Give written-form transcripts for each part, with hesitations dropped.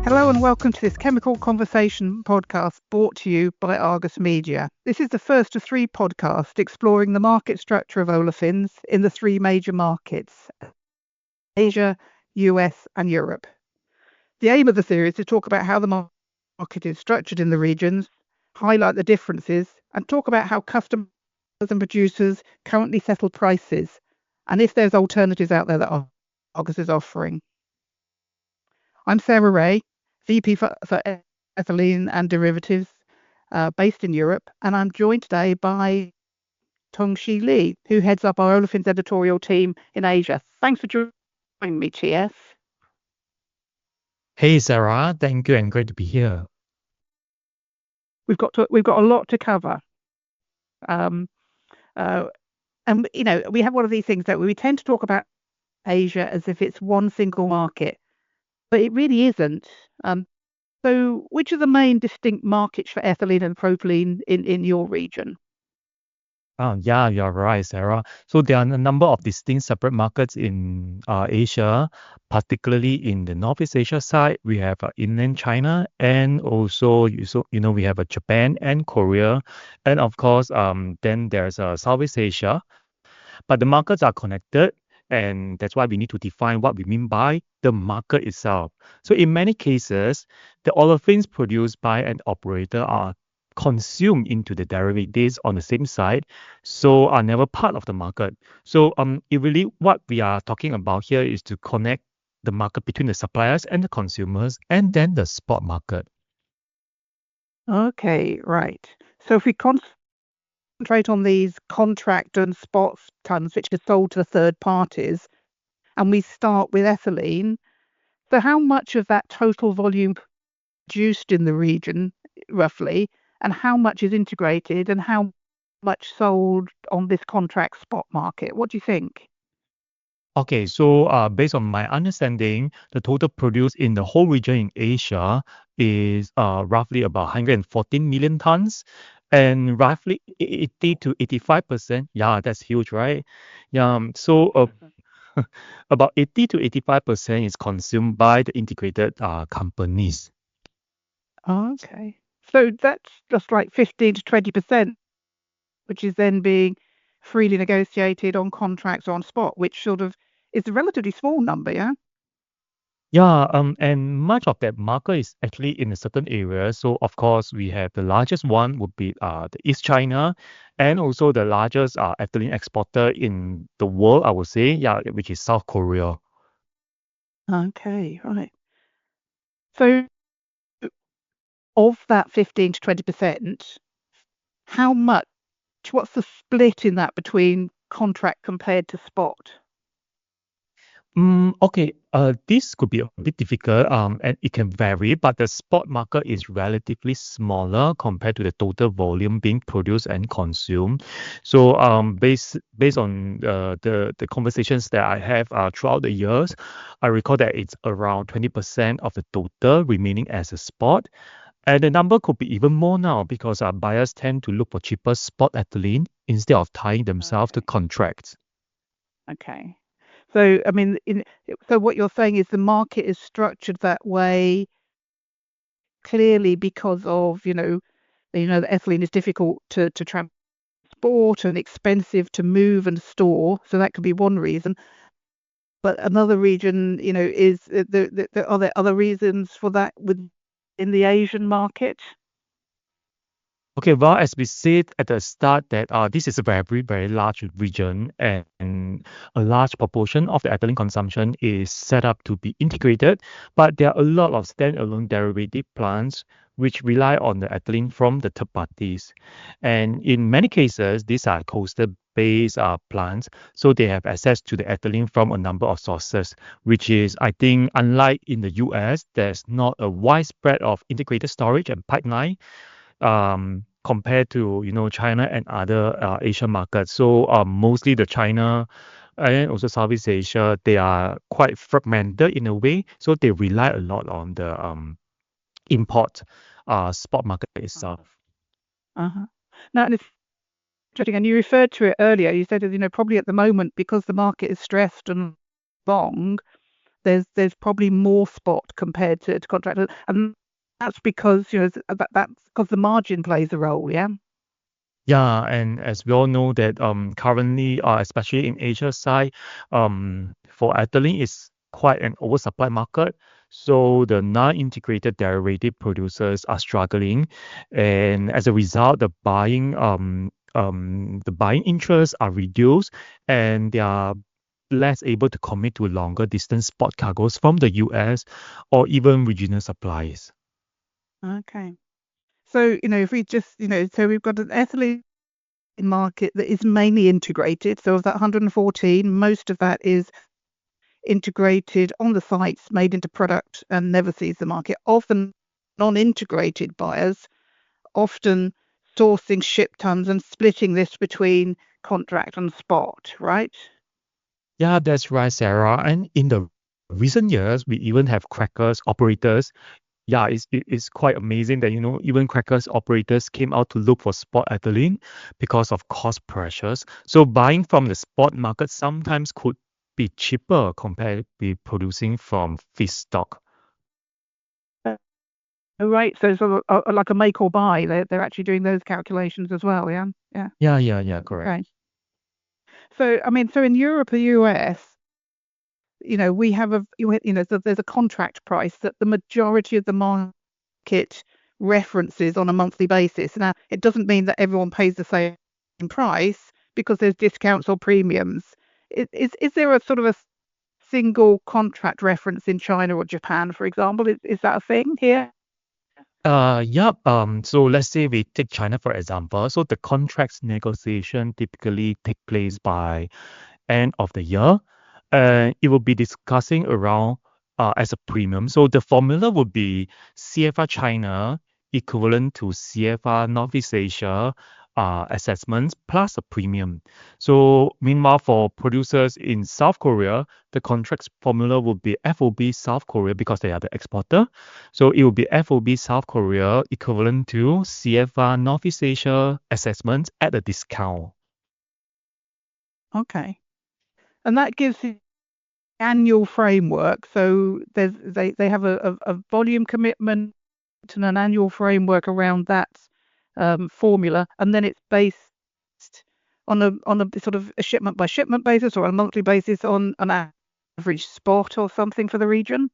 Hello and welcome to this Chemical Conversation podcast brought to you by Argus Media. This is the first of three podcasts exploring the market structure of olefins in the three major markets, Asia, US and Europe. The aim of the series is to talk about how the market is structured in the regions, highlight the differences and talk about how customers and producers currently settle prices and if there's alternatives out there that Argus is offering. I'm Sarah Rae, VP for Ethylene and Derivatives based in Europe, and I'm joined today by Toong Shien Lee, who heads up our Olefins Editorial team in Asia. Thanks for joining me, TS. Hey Sarah, thank you and great to be here. We've got a lot to cover. And we have one of these things that we tend to talk about Asia as if it's one single market, but it really isn't. So which are the main distinct markets for ethylene and propylene in your region? Yeah, you're right, Sarah. So there are a number of distinct separate markets in Asia, particularly in the Northeast Asia side. We have inland China, and also we have Japan and Korea, and of course then there's Southeast Asia. But the markets are connected, and that's why we need to define what we mean by the market itself. So in many cases, the olefins produced by an operator are consumed into the derivatives on the same side, so are never part of the market. So it really what we are talking about here is to connect the market between the suppliers and the consumers, and then the spot market. Okay, right. So if we concentrate on these contract and spot tons, which are sold to third parties, and we start with ethylene, so how much of that total volume produced in the region, roughly, and how much is integrated and how much sold on this contract spot market? What do you think? Okay, so based on my understanding, the total produced in the whole region in Asia is roughly about 114 million tons, and roughly 80 to 85%. Yeah, that's huge, right? Yeah, about 80 to 85% is consumed by the integrated companies. Okay. So that's just like 15 to 20%, which is then being freely negotiated on contracts or on spot, which sort of is a relatively small number, yeah? Yeah, and much of that market is actually in a certain area. So of course, we have the largest one would be the East China, and also the largest ethylene exporter in the world, I would say, yeah, which is South Korea. Okay, right. So of that 15 to 20%, how much, what's the split in that between contract compared to spot? Okay, this could be a bit difficult, and it can vary, but the spot market is relatively smaller compared to the total volume being produced and consumed. So, based on the conversations that I have throughout the years, I recall that it's around 20% of the total remaining as a spot. And the number could be even more now because our buyers tend to look for cheaper spot ethylene instead of tying themselves to Okay. contracts. Okay. So, I mean, so what you're saying is the market is structured that way clearly because of, the ethylene is difficult to transport and expensive to move and store. So that could be one reason. But another reason, is are there other reasons for that in the Asian market? Okay, well, as we said at the start, that this is a very, very large region, and a large proportion of the ethylene consumption is set up to be integrated. But there are a lot of standalone derivative plants which rely on the ethylene from the third parties. And in many cases, these are coastal-based plants, so they have access to the ethylene from a number of sources, which is, I think, unlike in the US, there's not a widespread of integrated storage and pipeline compared to China and other Asian markets. So mostly the China and also Southeast Asia, they are quite fragmented in a way. So they rely a lot on the import spot market itself. Uh-huh. Now, and it's interesting, and you referred to it earlier. You said, probably at the moment, because the market is stressed and long, there's probably more spot compared to contract, and that's because that's because the margin plays a role. Yeah. Yeah, and as we all know that currently, especially in Asia side, for ethylene is quite an oversupply market. So the non-integrated derivative producers are struggling, and as a result, the buying interests are reduced, and they are less able to commit to longer distance spot cargoes from the US or even regional supplies. Okay. So if we just so we've got an ethylene market that is mainly integrated. So of that 114, most of that is integrated on the sites, made into product, and never sees the market. Of the non-integrated buyers, often sourcing ship tons and splitting this between contract and spot, right? Yeah, that's right, Sarah. And in the recent years, we even have crackers operators. Yeah, it's quite amazing that, even crackers operators came out to look for spot ethylene because of cost pressures. So buying from the spot market sometimes could be cheaper compared with producing from feedstock. Uh, right. So sort of like a make or buy. They're actually doing those calculations as well. Yeah. Yeah. Yeah, correct. Okay. So I mean, so in Europe or US, we have so there's a contract price that the majority of the market references on a monthly basis. Now, it doesn't mean that everyone pays the same price because there's discounts or premiums. Is there a sort of a single contract reference in China or Japan, for example? Is that a thing here? Yeah. So let's say we take China for example. So the contracts negotiation typically take place by end of the year, and it will be discussing around as a premium. So the formula would be CFR China equivalent to CFR Northeast Asia assessments plus a premium. So meanwhile, for producers in South Korea, the contracts formula would be FOB South Korea because they are the exporter. So it will be FOB South Korea equivalent to CFR Northeast Asia assessments at a discount. Okay. And that gives the annual framework. So they have a volume commitment and an annual framework around that formula, and then it's based on a sort of a shipment by shipment basis or a monthly basis on an average spot or something for the region.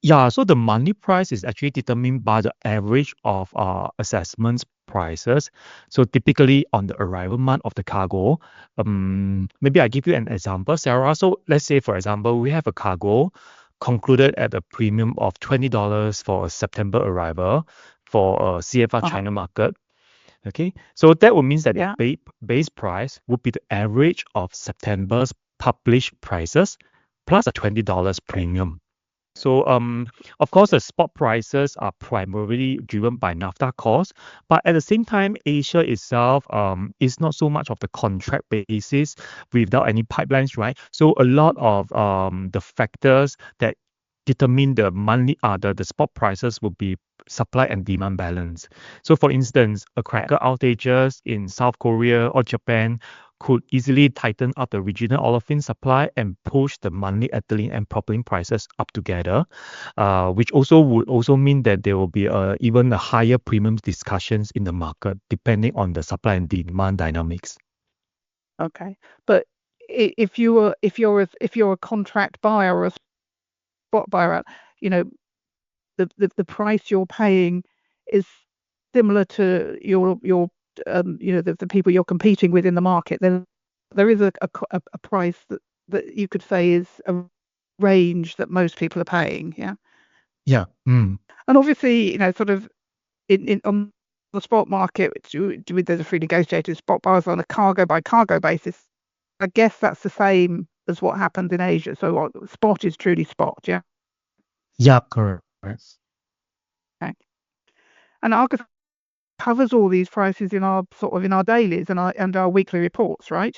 Yeah, so the monthly price is actually determined by the average of assessments prices. So typically on the arrival month of the cargo, maybe I give you an example, Sarah. So let's say, for example, we have a cargo concluded at a premium of $20 for a September arrival for a CFR Uh-huh. China market. Okay, so that would mean that the Yeah. base price would be the average of September's published prices plus a $20 premium. So, of course, the spot prices are primarily driven by naphtha costs, but at the same time, Asia itself is not so much of the contract basis without any pipelines, right? So a lot of the factors that determine the spot prices will be supply and demand balance. So, for instance, a cracker outages in South Korea or Japan could easily tighten up the regional olefin supply and push the monthly ethylene and propylene prices up together, which also would also mean that there will be even a higher premium discussions in the market depending on the supply and demand dynamics. Okay. But if you're a contract buyer or a spot buyer, you know the price you're paying is similar to your the people you're competing with in the market. Then there is a price that you could say is a range that most people are paying. Yeah. Yeah. And obviously, sort of in on the spot market, there's a free negotiated spot buyers on a cargo by cargo basis. I guess that's the same as what happens in Asia. So spot is truly spot. Yeah. Yeah, correct. Okay. And Argus covers all these prices in our dailies and our weekly reports, right?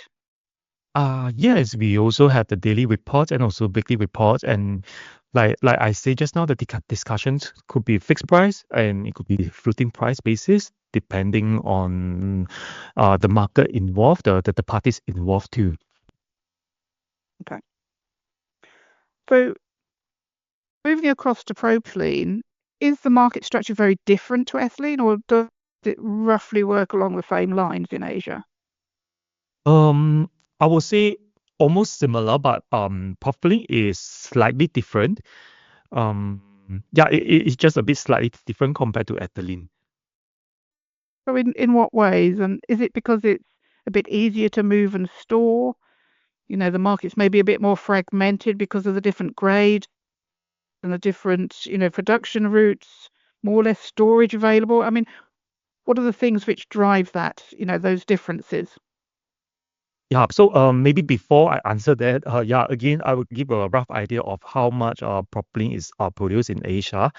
Yes, we also have the daily reports and also weekly reports, and like I say just now, the discussions could be fixed price and it could be floating price basis depending on the market involved, the parties involved too. Okay. So moving across to propylene, is the market structure very different to ethylene, or does it roughly work along the same lines in Asia? Um, I would say almost similar, but propylene is slightly different. Yeah, it's just a bit slightly different compared to ethylene. So in what ways? And is it because it's a bit easier to move and store? The market's maybe a bit more fragmented because of the different grade and the different, production routes, more or less storage available. I mean, what are the things which drive that, those differences? Yeah, so maybe before I answer that, yeah, again, I would give a rough idea of how much propylene is produced in Asia.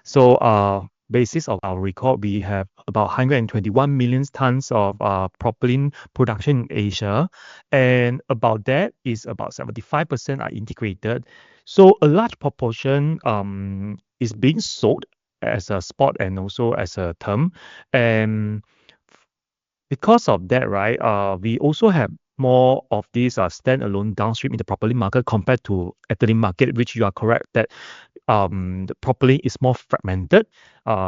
So, basis of our record, we have about 121 million tons of propylene production in Asia, and about that is about 75% are integrated. So, a large proportion is being sold as a spot and also as a term, and because of that, right, we also have more of these standalone downstream in the propylene market compared to ethylene market, which you are correct that the propylene is more fragmented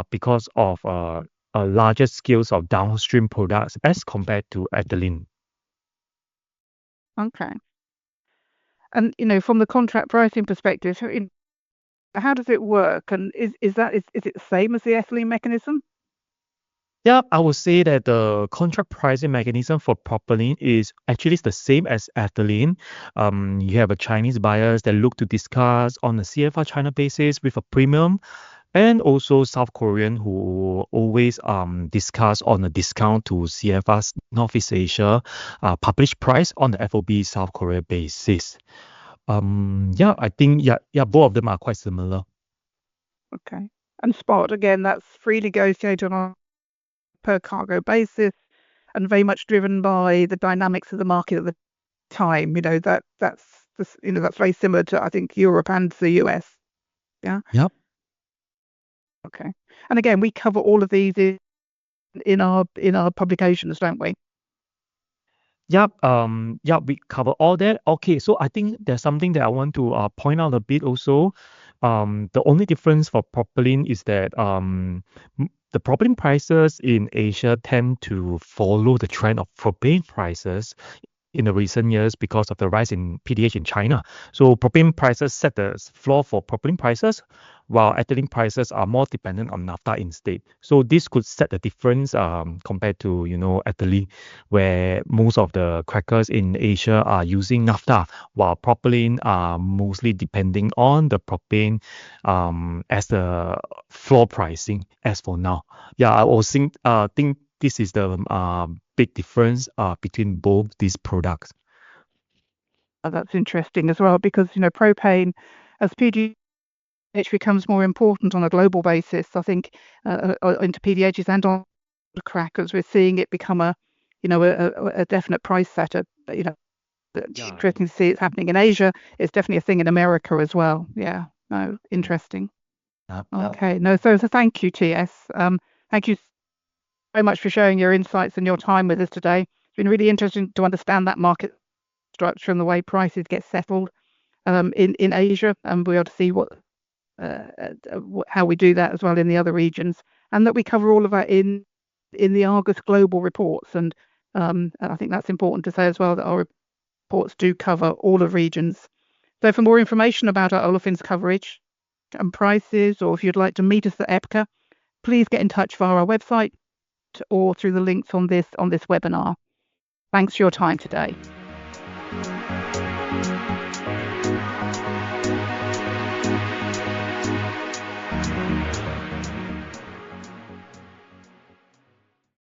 because of a larger scales of downstream products as compared to ethylene. Okay. And, from the contract pricing perspective, how does it work? And is it the same as the ethylene mechanism? Yeah, I would say that the contract pricing mechanism for propylene is actually the same as ethylene. You have a Chinese buyers that look to discuss on a CFR China basis with a premium, and also South Korean who always discuss on a discount to CFR's Northeast Asia published price on the FOB South Korea basis. Yeah, I think yeah, both of them are quite similar. Okay. And spot, again, that's free negotiated on a per cargo basis and very much driven by the dynamics of the market at the time. That's very similar to, I think, Europe and the US. Yeah. Yep. Okay. And again, we cover all of these in our publications, don't we? Yep. Yeah, we cover all that. Okay, so I think there's something that I want to point out a bit also. The only difference for propylene is that the propylene prices in Asia tend to follow the trend of propane prices in the recent years because of the rise in PDH in China. So propane prices set the floor for propylene prices, while ethylene prices are more dependent on naphtha instead. So this could set the difference compared to ethylene, where most of the crackers in Asia are using naphtha, while propylene are mostly depending on the propane as the floor pricing as for now. Yeah, I also think this is the big difference between both these products. That's interesting as well because, propane as PDH becomes more important on a global basis, I think, into PDHs and on crackers, we're seeing it become a definite price setter. It's Yeah. interesting to see it's happening in Asia. It's definitely a thing in America as well. Yeah. No, interesting. Yep. Okay. No, so thank you, TS. Thank you so much for sharing your insights and your time with us today. It's been really interesting to understand that market structure and the way prices get settled in Asia, and we'll be able to see how we do that as well in the other regions, and that we cover all of that in the Argus Global reports. And I think that's important to say as well that our reports do cover all of regions. So for more information about our olefins coverage and prices, or if you'd like to meet us at EPCA, please get in touch via our website or through the links on this webinar. Thanks for your time today.